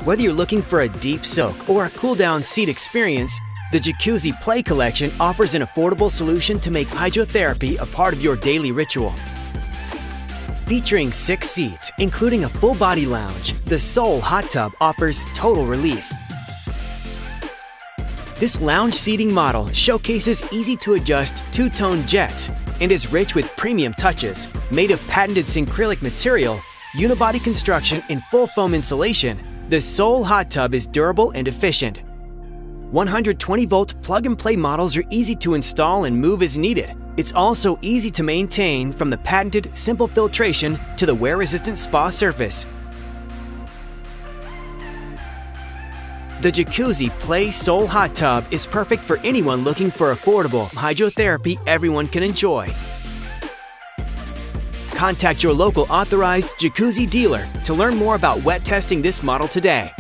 Whether you're looking for a deep soak or a cool-down seat experience, the Jacuzzi Play Collection offers an affordable solution to make hydrotherapy a part of your daily ritual. Featuring 6 seats, including a full-body lounge, the Soul hot tub offers total relief. This lounge seating model showcases easy-to-adjust two-tone jets and is rich with premium touches. Made of patented Syncrylic material, unibody construction, and full foam insulation, the Soul hot tub is durable and efficient. 120-volt plug-and-play models are easy to install and move as needed. It's also easy to maintain, from the patented simple filtration to the wear-resistant spa surface. The Jacuzzi Play Soul hot tub is perfect for anyone looking for affordable hydrotherapy everyone can enjoy. Contact your local authorized jacuzzi dealer to learn more about wet testing this model today.